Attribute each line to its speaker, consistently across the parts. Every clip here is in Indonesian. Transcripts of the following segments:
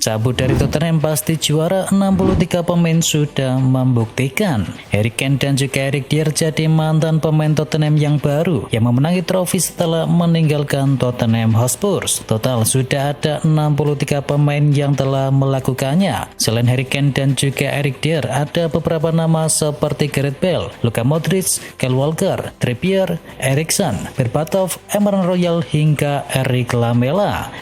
Speaker 1: Cabut dari Tottenham pasti juara, 63 pemain sudah membuktikan. Harry Kane dan juga Eric Dier jadi mantan pemain Tottenham yang baru yang memenangi trofi setelah meninggalkan Tottenham Hotspur. Total sudah ada 63 pemain yang telah melakukannya. Selain Harry Kane dan juga Eric Dier, ada beberapa nama seperti Gareth Bale, Luka Modric, Kyle Walker, Trippier, Eriksen, Berbatov, Emerald Royal hingga Eric Lamela.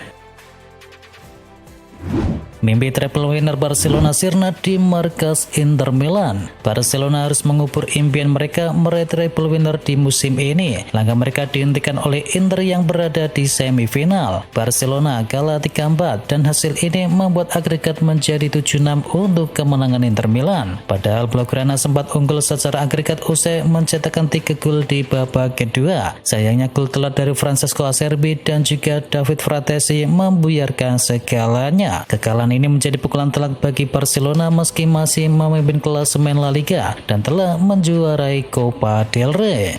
Speaker 1: Mimpi triple winner Barcelona sirna di markas Inter Milan. Barcelona harus mengubur impian mereka meraih triple winner di musim ini. Langkah mereka dihentikan oleh Inter yang berada di semifinal. Barcelona kalah 3-4 dan hasil ini membuat agregat menjadi 7-6 untuk kemenangan Inter Milan. Padahal Blaugrana sempat unggul secara agregat usai mencetakkan 3 gol di babak kedua. Sayangnya gol telat dari Francesco Acerbi dan juga David Fratesi membuyarkan segalanya. Kekalahan ini menjadi pukulan telak bagi Barcelona meski masih memimpin klasemen La Liga dan telah menjuarai Copa del Rey.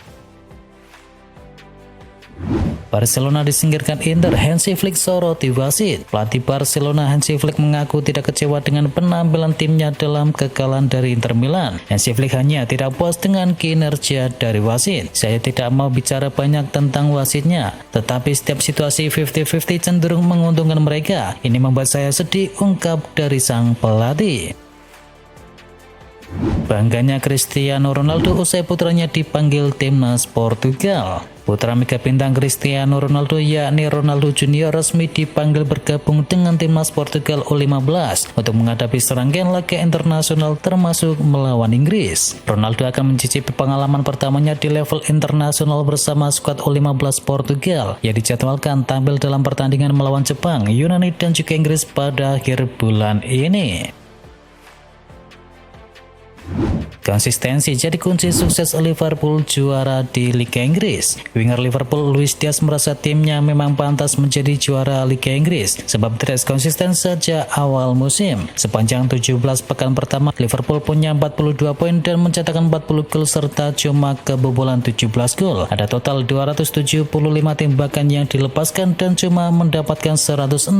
Speaker 1: Barcelona disingkirkan Inter, Hansi Flick soroti wasit. Pelatih Barcelona Hansi Flick mengaku tidak kecewa dengan penampilan timnya dalam kekalahan dari Inter Milan. Hansi Flick hanya tidak puas dengan kinerja dari wasit. Saya tidak mau bicara banyak tentang wasitnya, tetapi setiap situasi 50-50 cenderung menguntungkan mereka. Ini membuat saya sedih, ungkap dari sang pelatih. Bangganya Cristiano Ronaldo usai putranya dipanggil timnas Portugal. Putra mega bintang Cristiano Ronaldo yakni Ronaldo Junior resmi dipanggil bergabung dengan timnas Portugal U15 untuk menghadapi serangkaian laga internasional termasuk melawan Inggris. Ronaldo akan mencicipi pengalaman pertamanya di level internasional bersama skuad U15 Portugal yang dijadwalkan tampil dalam pertandingan melawan Jepang, Yunani dan juga Inggris pada akhir bulan ini. Konsistensi jadi kunci sukses Liverpool juara di Liga Inggris. Winger Liverpool Luis Diaz merasa timnya memang pantas menjadi juara Liga Inggris sebab terus konsisten sejak awal musim. Sepanjang 17 pekan pertama, Liverpool punya 42 poin dan mencetakkan 40 gol serta cuma kebobolan 17 gol. Ada total 275 tembakan yang dilepaskan dan cuma mendapatkan 160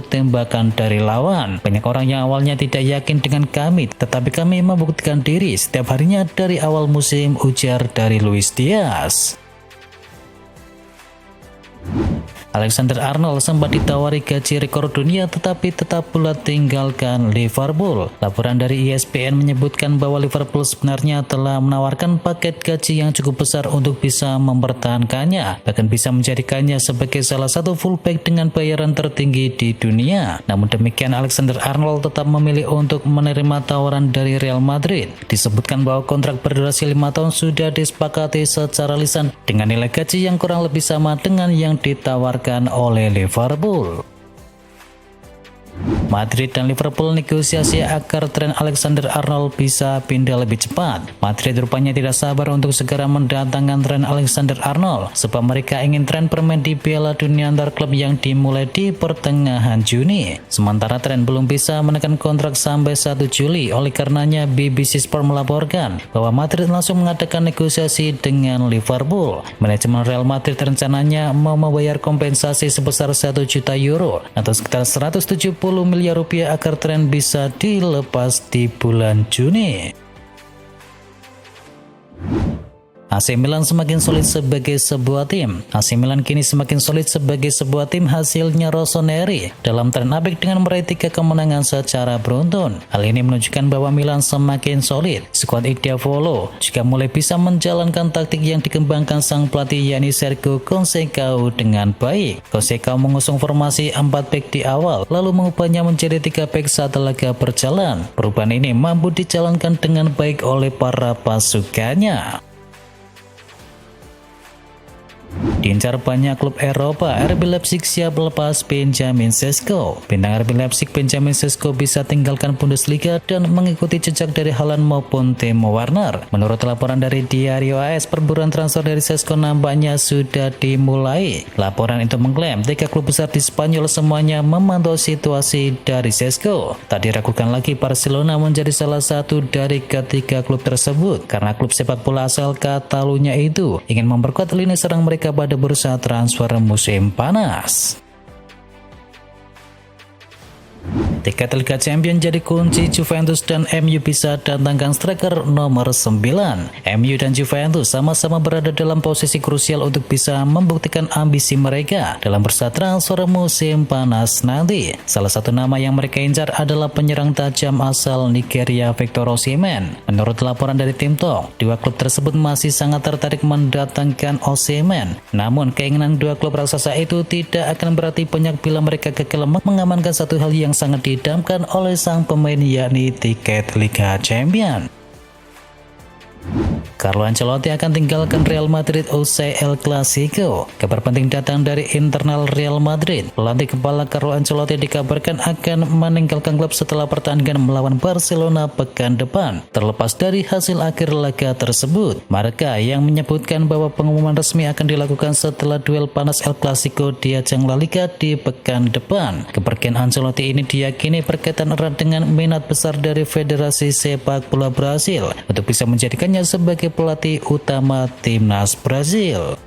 Speaker 1: tembakan dari lawan. Banyak orang yang awalnya tidak yakin dengan kami, tetapi kami membuktikan diri setiap harinya dari awal musim, ujar dari Luis Diaz. Alexander Arnold sempat ditawari gaji rekor dunia tetapi tetap pula tinggalkan Liverpool. Laporan dari ESPN menyebutkan bahwa Liverpool sebenarnya telah menawarkan paket gaji yang cukup besar untuk bisa mempertahankannya, bahkan bisa menjadikannya sebagai salah satu fullback dengan bayaran tertinggi di dunia. Namun demikian, Alexander Arnold tetap memilih untuk menerima tawaran dari Real Madrid. Disebutkan bahwa kontrak berdurasi 5 tahun sudah disepakati secara lisan dengan nilai gaji yang kurang lebih sama dengan yang ditawarkan oleh Liverpool. Madrid dan Liverpool negosiasi agar tren Alexander Arnold bisa pindah lebih cepat. Madrid rupanya tidak sabar untuk segera mendatangkan tren Alexander Arnold sebab mereka ingin tren bermain di Piala Dunia antar klub yang dimulai di pertengahan Juni. Sementara tren belum bisa menekan kontrak sampai 1 Juli. Oleh karenanya BBC Sport melaporkan bahwa Madrid langsung mengadakan negosiasi dengan Liverpool. Manajemen Real Madrid rencananya mau membayar kompensasi sebesar 1 juta euro atau sekitar 170 miliar rupiah agar tren bisa dilepas di bulan Juni. AC Milan semakin solid sebagai sebuah tim. AC Milan kini semakin solid sebagai sebuah tim hasilnya Rossoneri dalam tren apik dengan meraih 3 kemenangan secara beruntun. Hal ini menunjukkan bahwa Milan semakin solid. Skuad Diavolo juga mulai bisa menjalankan taktik yang dikembangkan sang pelatih yakni Sergio Conceição dengan baik. Conceição mengusung formasi 4 back di awal lalu mengubahnya menjadi 3 back saat laga berjalan. Perubahan ini mampu dijalankan dengan baik oleh para pasukannya. Diincar banyak klub Eropa, RB Leipzig siap lepas Benjamin Sesko. Bintang RB Leipzig Benjamin Sesko bisa tinggalkan Bundesliga dan mengikuti jejak dari Haaland maupun Timo Werner. Menurut laporan dari Diario AS, perburuan transfer dari Sesko nampaknya sudah dimulai. Laporan itu mengklaim 3 klub besar di Spanyol semuanya memantau situasi dari Sesko. Tak diragukan lagi Barcelona menjadi salah satu dari ketiga klub tersebut karena klub sepak bola asal Catalunya itu ingin memperkuat lini serang mereka pada bursa transfer musim panas. Tiket Liga Champions jadi kunci Juventus dan MU bisa datangkan striker nomor 9. MU dan Juventus sama-sama berada dalam posisi krusial untuk bisa membuktikan ambisi mereka dalam bursa transfer musim panas nanti. Salah satu nama yang mereka incar adalah penyerang tajam asal Nigeria Victor Osimhen. Menurut laporan dari Tim Talk, dua klub tersebut masih sangat tertarik mendatangkan Osimhen. Namun keinginan dua klub raksasa itu tidak akan berarti banyak bila mereka gagal mengamankan satu hal yang sangat didamkan oleh sang pemain, yakni tiket Liga Champions. Carlo Ancelotti akan tinggalkan Real Madrid usai El Clasico. Kabar penting datang dari internal Real Madrid. Pelatih kepala Carlo Ancelotti dikabarkan akan meninggalkan klub setelah pertandingan melawan Barcelona pekan depan. Terlepas dari hasil akhir laga tersebut, Marca yang menyebutkan bahwa pengumuman resmi akan dilakukan setelah duel panas El Clasico di ajang La Liga di pekan depan. Kepergian Ancelotti ini diyakini berkaitan erat dengan minat besar dari Federasi Sepak Bola Brasil untuk bisa menjadikannya sebagai pelatih utama timnas Brazil.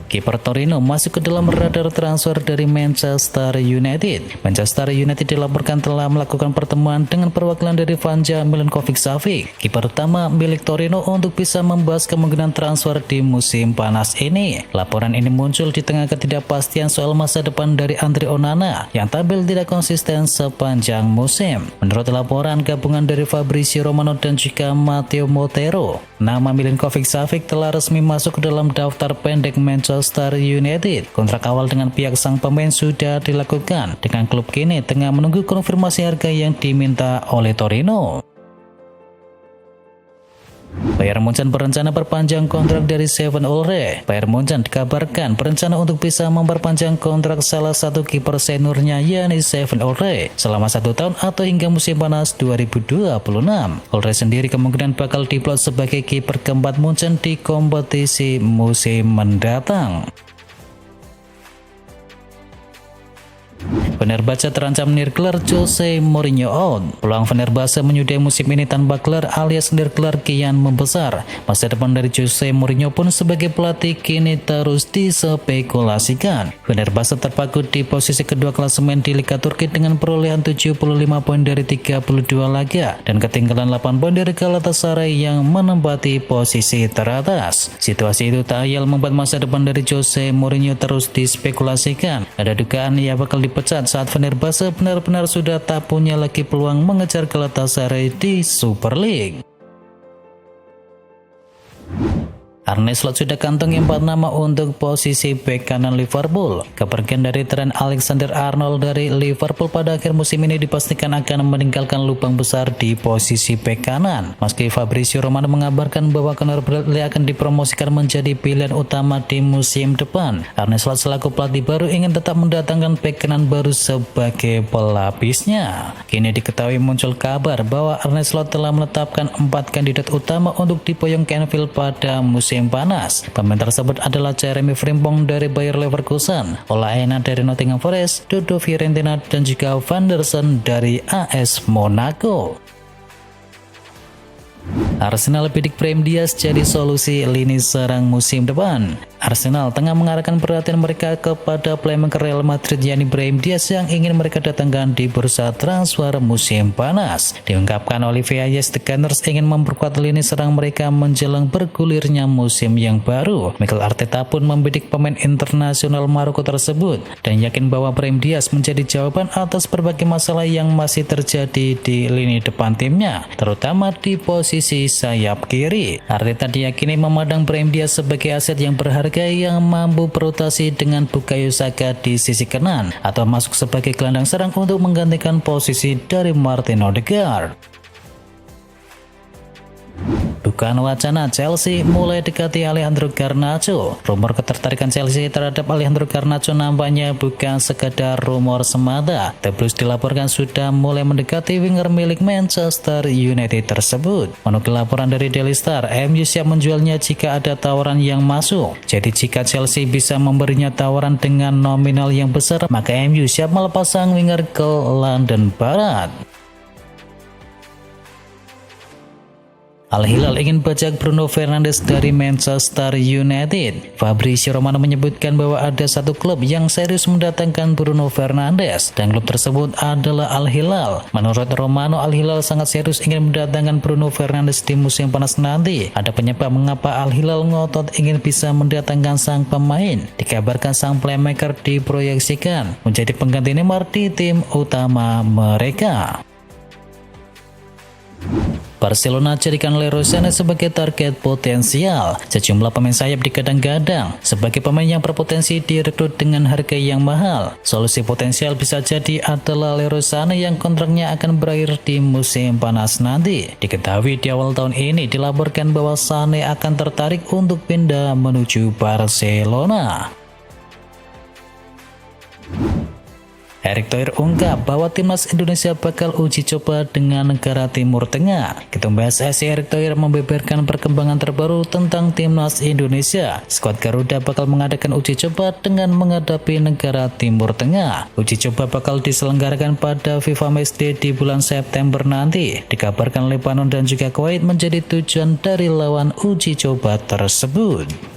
Speaker 1: Kiper Torino masuk ke dalam radar transfer dari Manchester United. Manchester United dilaporkan telah melakukan pertemuan dengan perwakilan dari Vanja Milinkovic-Savic, kiper utama milik Torino, untuk bisa membahas kemungkinan transfer di musim panas ini. Laporan ini muncul di tengah ketidakpastian soal masa depan dari Andre Onana yang tampil tidak konsisten sepanjang musim. Menurut laporan gabungan dari Fabrizio Romano dan juga Matteo Montero, nama Milinkovic-Savic telah resmi masuk ke dalam daftar pendek Manchester United. Kontrak awal dengan pihak sang pemain sudah dilakukan, dengan klub kini tengah menunggu konfirmasi harga yang diminta oleh Torino. Bayern Munchen berencana perpanjang kontrak dari Steven Ulreich. Bayern Munchen dikabarkan berencana untuk bisa memperpanjang kontrak salah satu kiper seniornya, yakni Steven Ulreich, selama 1 tahun atau hingga musim panas 2026. Ulreich sendiri kemungkinan bakal diplot sebagai kiper keempat Munchen di kompetisi musim mendatang. Fenerbahce terancam nirkelar Jose Mourinho out. Peluang Fenerbahce menyudahi musim ini tanpa gelar alias nirkelar kian membesar. Masa depan dari Jose Mourinho pun sebagai pelatih kini terus dispekulasikan. Fenerbahce terpaku di posisi kedua klasemen di Liga Turki dengan perolehan 75 poin dari 32 laga dan ketinggalan 8 poin dari Galatasaray yang menempati posisi teratas. Situasi itu tak ayal membuat masa depan dari Jose Mourinho terus dispekulasikan. Ada dugaan ia bakal dipecat saat Fenerbahce benar-benar sudah tak punya lagi peluang mengejar Galatasaray di Super League. Arne Slot sudah kantongi 4 nama untuk posisi bek kanan Liverpool. Kepergian dari Trent Alexander-Arnold dari Liverpool pada akhir musim ini dipastikan akan meninggalkan lubang besar di posisi bek kanan. Meski Fabrizio Romano mengabarkan bahwa Conor Bradley akan dipromosikan menjadi pilihan utama di musim depan, Arne Slot selaku pelatih baru ingin tetap mendatangkan bek kanan baru sebagai pelapisnya. Kini diketahui muncul kabar bahwa Arne Slot telah menetapkan 4 kandidat utama untuk diboyong ke Anfield pada musim panas. Pemain tersebut adalah Jeremy Frimpong dari Bayer Leverkusen, Ola Aina dari Nottingham Forest, Dodo Fiorentina, dan juga Van der Sar dari AS Monaco. Arsenal bidik Brahim Diaz jadi solusi lini serang musim depan. Arsenal tengah mengarahkan perhatian mereka kepada playmaker Real Madrid, yakni Brahim Diaz, yang ingin mereka datangkan di bursa transfer musim panas. Diungkapkan Olivier Yes, The Gunners ingin memperkuat lini serang mereka menjelang bergulirnya musim yang baru. Mikel Arteta pun membidik pemain internasional Maroko tersebut dan yakin bahwa Brahim Diaz menjadi jawaban atas berbagai masalah yang masih terjadi di lini depan timnya, terutama di posisi sayap kiri. Arteta diyakini memandang Brahim Diaz sebagai aset yang berharga yang mampu berotasi dengan Bukayo Saka di sisi kanan atau masuk sebagai gelandang serang untuk menggantikan posisi dari Martin Odegaard. Bukan wacana, Chelsea mulai dekati Alejandro Garnacho. Rumor ketertarikan Chelsea terhadap Alejandro Garnacho nampaknya bukan sekadar rumor semata. The Blues dilaporkan sudah mulai mendekati winger milik Manchester United tersebut. Menurut laporan dari Daily Star, MU siap menjualnya jika ada tawaran yang masuk. Jadi jika Chelsea bisa memberinya tawaran dengan nominal yang besar, maka MU siap melepas sang winger ke London Barat. Al Hilal ingin bajak Bruno Fernandes dari Manchester United. Fabrizio Romano menyebutkan bahwa ada satu klub yang serius mendatangkan Bruno Fernandes dan klub tersebut adalah Al Hilal. Menurut Romano, Al Hilal sangat serius ingin mendatangkan Bruno Fernandes di musim panas nanti. Ada penyebab mengapa Al Hilal ngotot ingin bisa mendatangkan sang pemain. Dikabarkan sang playmaker diproyeksikan menjadi pengganti Neymar di tim utama mereka. Barcelona jadikan Leroy Sané sebagai target potensial. Sejumlah pemain sayap digadang-gadang sebagai pemain yang berpotensi direkrut dengan harga yang mahal. Solusi potensial bisa jadi adalah Leroy Sané yang kontraknya akan berakhir di musim panas nanti. Diketahui di awal tahun ini dilaporkan bahwa Sané akan tertarik untuk pindah menuju Barcelona. Erick Thohir ungkap bahwa timnas Indonesia bakal uji coba dengan negara Timur Tengah. Ketum PSSI Erick Thohir membeberkan perkembangan terbaru tentang timnas Indonesia. Skuad Garuda bakal mengadakan uji coba dengan menghadapi negara Timur Tengah. Uji coba bakal diselenggarakan pada FIFA Matchday di bulan September nanti. Dikabarkan Lebanon dan juga Kuwait menjadi tujuan dari lawan uji coba tersebut.